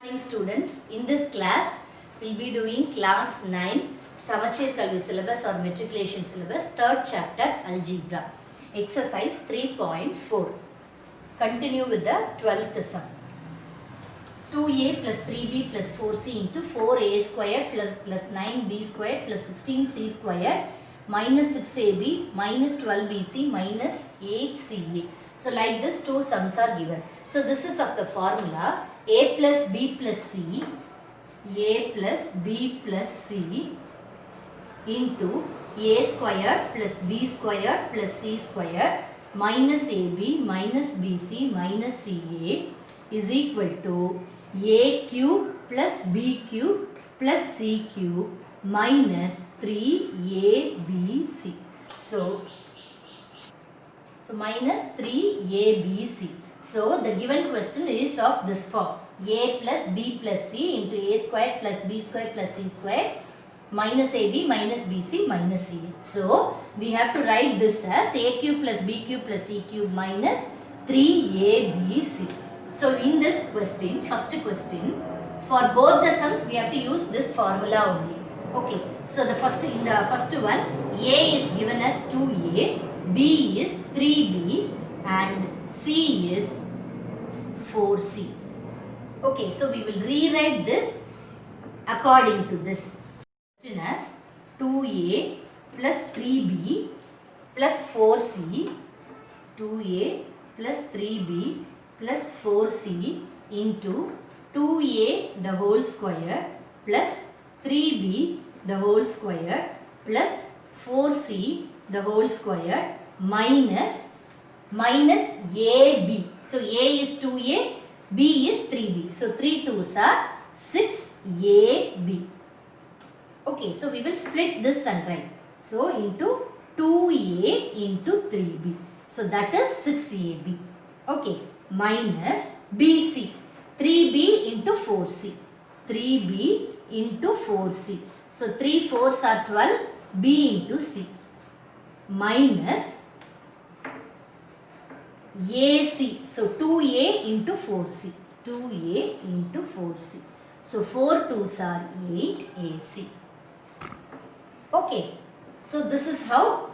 Fine students, in this class we will be doing class 9 Samachir Kalvi syllabus or matriculation syllabus, third chapter algebra, exercise 3.4. Continue with the 12th sum. 2a plus 3b plus 4c into 4a square plus 9b square plus 16c square minus 6ab minus 12bc minus 8ca. So like this two sums are given. So this is of the formula a plus b plus c, a plus b plus c into a square plus b square plus c square minus ab minus bc minus ca is equal to a cube plus b cube plus c cube minus 3abc. So minus 3abc. So the given question is of this form: a plus b plus c into a square plus b square plus c square minus ab minus bc minus ca. So we have to write this as a cube plus b cube plus c cube minus 3abc. So in this question, first question, for both the sums we have to use this formula only. Okay. So in the first one, a is given as 2a, b is 3b and c is 4c. Okay. So we will rewrite this according to this. Question as 2a plus 3b plus 4c, 2a plus 3b plus 4c into 2a the whole square plus 3b the whole square plus 4c the whole square minus ab. So a is 2a, b is 3b. So 3 2s are 6ab. Okay, so we will split this and write. So into 2a into 3b. So that is 6ab. Okay, minus bc, 3b into 4c, 3b into 4c. So 3 4s are 12, b into c minus ac. So 2a into 4c, 2a into 4c. So 4 2s are 8 ac. Okay, so this is how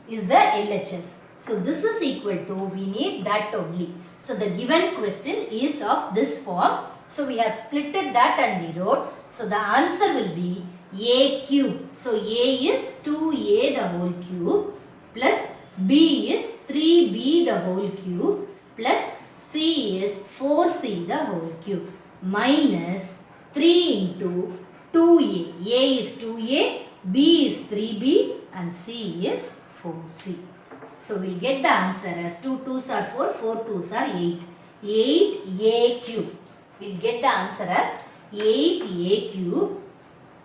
is the LHS. So this is equal to, we need that only. So the given question is of this form. So we have splitted that and we wrote. So the answer will be a cube. So a is 2a the whole cube plus b is 3b the whole cube plus c is 4c the whole cube minus 3 into 2a. A is 2a, b is 3b and c is 4c. So we will get the answer as 2 2s are 4, 4 2s are 8. 8a cube. We will get the answer as 8a cube,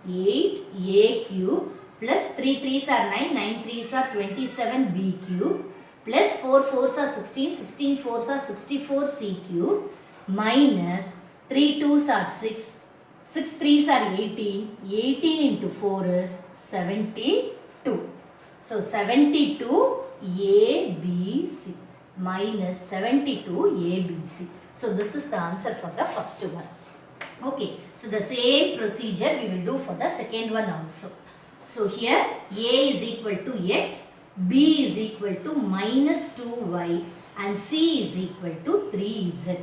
8a cube plus 3 3s are 9, 9 3s are 27b cube plus 4 4s are 16, 16 4s are 64c cube minus 3 2s are 6, 6 3s are 18, 18 into 4 is 72. So 72 ABC minus 72 ABC. So this is the answer for the first one. Okay. So the same procedure we will do for the second one also. So here A is equal to X, B is equal to minus 2Y and C is equal to 3Z.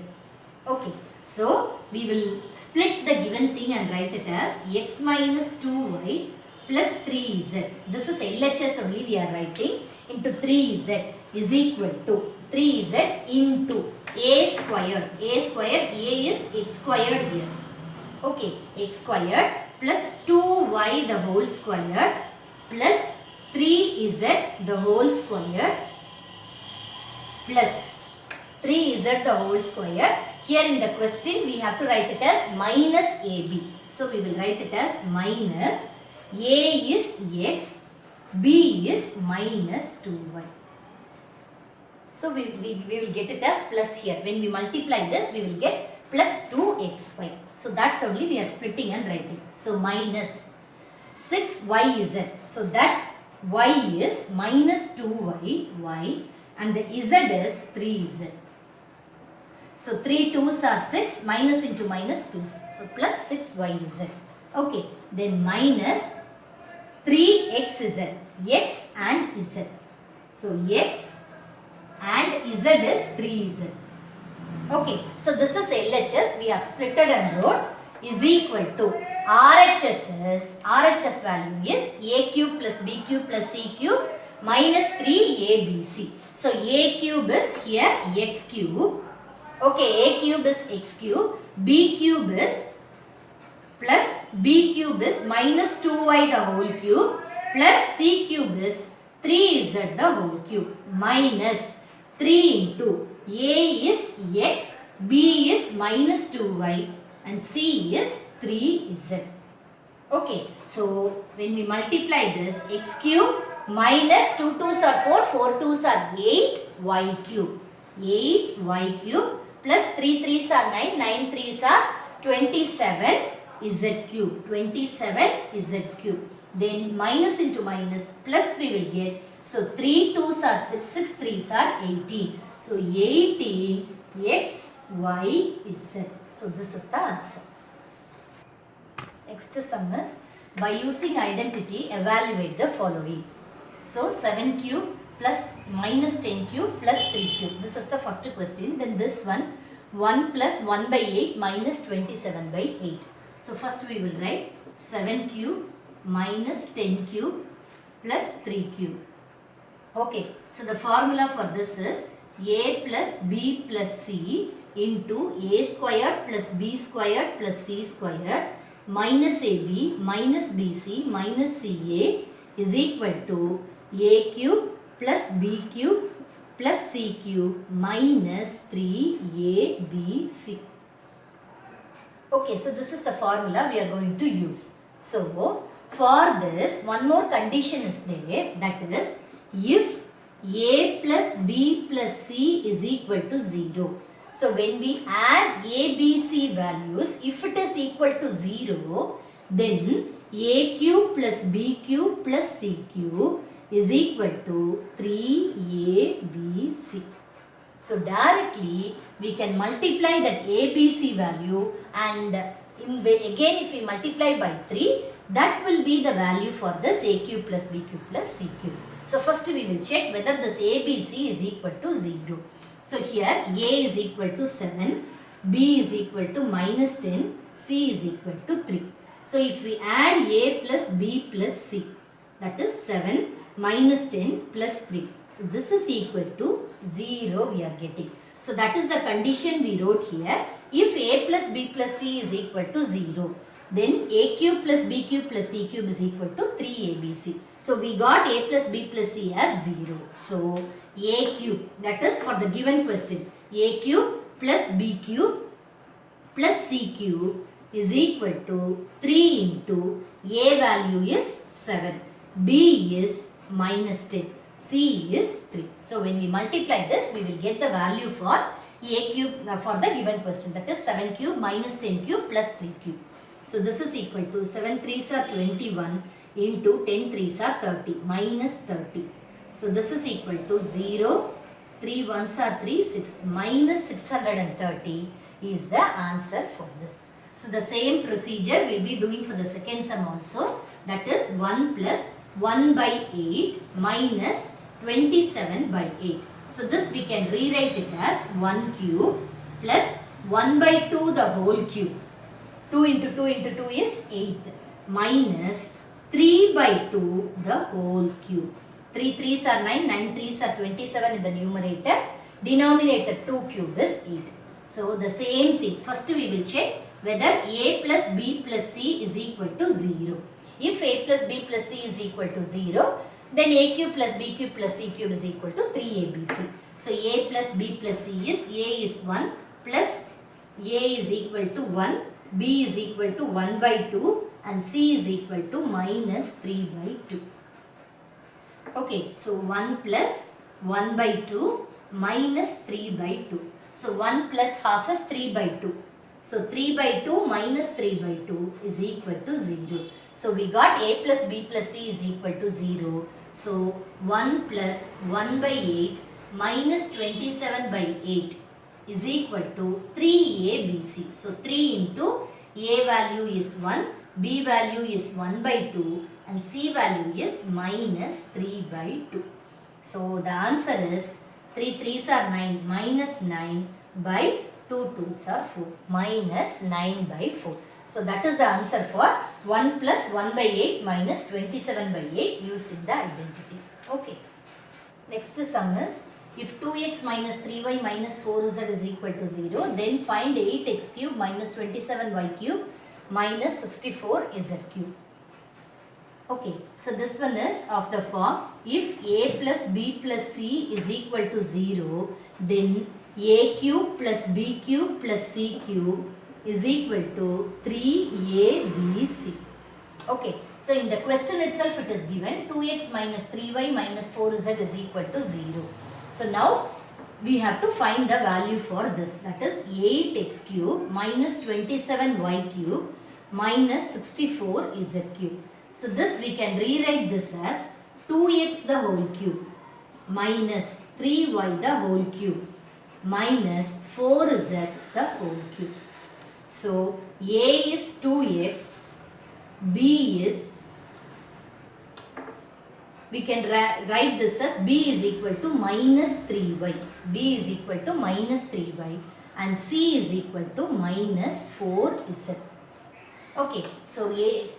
Okay. So we will split the given thing and write it as X minus 2Y plus 3Z. This is LHS only we are writing, into 3Z is equal to 3Z into A squared. A squared, A is X squared here. Okay, X squared plus 2Y the whole square plus 3Z the whole square plus 3Z the whole square. Here in the question we have to write it as minus AB. So we will write it as minus A is X, B is minus 2Y. So we will get it as plus here. When we multiply this, we will get plus 2xy. So that only we are splitting and writing. So minus 6yz. So that y is minus 2y, y, and the z is 3z. So 3 2s are 6, minus into minus plus. So plus 6yz. Okay, then minus 3xz, x and z. So x and z is 3z. Okay, so this is LHS, we have splitted and wrote is equal to RHS value is a cube plus b cube plus c cube minus 3abc. So a cube is here x cube. Okay, a cube is x cube, b cube is plus b cube is minus 2y the whole cube plus c cube is 3z the whole cube minus 3 into a is x, b is minus 2y and c is 3z. Okay, so when we multiply this, x cube minus 2 2s are 4, 4 2s are 8 y cube, 8 y cube plus 3 3s are 9, 9 3s are 27 z cube, 27 z cube. Then minus into minus plus we will get. So 3 2s are 6, 6 3s are 18. So 18 x, y, z. So this is the answer. Next sum is, by using identity evaluate the following. So 7 cube plus minus 10 cube plus 3 cube. This is the first question. Then this one, 1 plus 1 by 8 minus 27 by 8. So first we will write 7 cube minus 10 cube plus 3 cube. Okay, so the formula for this is a plus b plus c into a squared plus b squared plus c squared minus ab minus bc minus ca is equal to a cube plus b cube plus c cube minus 3abc. Okay, so this is the formula we are going to use. So, for this, one more condition is there, that is, if a plus b plus c is equal to 0. So, when we add a, b, c values, if it is equal to 0, then a cube plus b cube plus c cube is equal to 3abc. So directly we can multiply that ABC value and again if we multiply by 3, that will be the value for this a cube plus b cube plus c cube. So first we will check whether this ABC is equal to 0. So here a is equal to 7, b is equal to minus 10, c is equal to 3. So if we add a plus b plus c, that is 7 minus 10 plus 3. So this is equal to 0 we are getting. So that is the condition we wrote here. If a plus b plus c is equal to 0, then a cube plus b cube plus c cube is equal to 3abc. So we got a plus b plus c as 0. So a cube, that is for the given question, a cube plus b cube plus c cube is equal to 3 into a value is 7, b is minus 10. C is 3. So when we multiply this, we will get the value for a cube for the given question, that is 7 cube minus 10 cube plus 3 cube. So this is equal to 7 3s are 21 into 10 3s are 30 minus 30. So this is equal to 0, 3 1s are 3, 6 minus 630 is the answer for this. So the same procedure we will be doing for the second sum also, that is 1 plus 1 by 8 minus 27 by 8. So this we can rewrite it as 1 cube plus 1 by 2 the whole cube. 2 into 2 into 2 is 8 minus 3 by 2 the whole cube. 3 3s are 9, 9 3s are 27 in the numerator. Denominator 2 cube is 8. So the same thing. First we will check whether a plus b plus c is equal to 0. If a plus b plus c is equal to 0, then a cube plus b cube plus c cube is equal to 3abc. So a plus b plus c is a is 1 plus a is equal to 1, b is equal to 1 by 2 and c is equal to minus 3 by 2. Okay, so 1 plus 1 by 2 minus 3 by 2. So 1 plus half is 3 by 2. So 3 by 2 minus 3 by 2 is equal to 0. So we got a plus b plus c is equal to 0. So 1 plus 1 by 8 minus 27 by 8 is equal to 3abc. So 3 into a value is 1, b value is 1 by 2 and c value is minus 3 by 2. So the answer is 3 3s are 9 minus 9 by 2 2s are 4 minus 9 by 4. So that is the answer for 1 plus 1 by 8 minus 27 by 8 using the identity. Okay. Next sum is if 2x minus 3y minus 4z is equal to 0, then find 8x cube minus 27y cube minus 64z cube. Okay, so this one is of the form if a plus b plus c is equal to 0, then a cube plus b cube plus c cube is equal to 3abc. Okay, so in the question itself it is given 2x minus 3y minus 4z is equal to 0. So now we have to find the value for this, that is 8x cube minus 27y cube minus 64z cube. So this we can rewrite this as 2x the whole cube minus 3y the whole cube minus 4z the whole cube. So a is 2x, b is, we can write this as b is equal to minus 3y, b is equal to minus 3y and c is equal to minus 4z. Okay, so a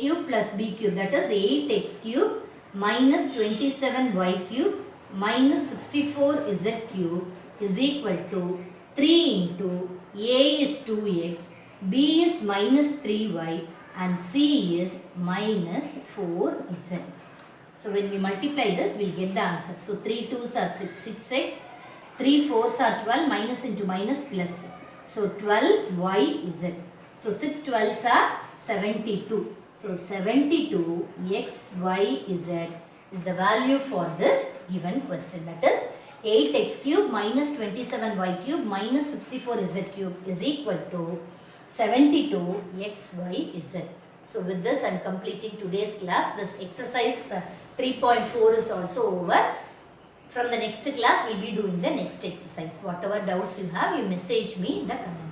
cube plus b cube, that is 8x cube minus 27y cube minus 64z cube is equal to 3 into a is 2x, b is minus 3y and c is minus 4z. So when we multiply this, we will get the answer. So 3 2s are 6x, 3 4s are 12, minus into minus plus. So 12yz. So 6 12s are 72. So 72xyz is the value for this given question. That is 8x cube minus 27y cube minus 64z cube is equal to 72xyz. So with this I am completing today's class. This exercise 3.4 is also over. From the next class we will be doing the next exercise. Whatever doubts you have, you message me in the comment.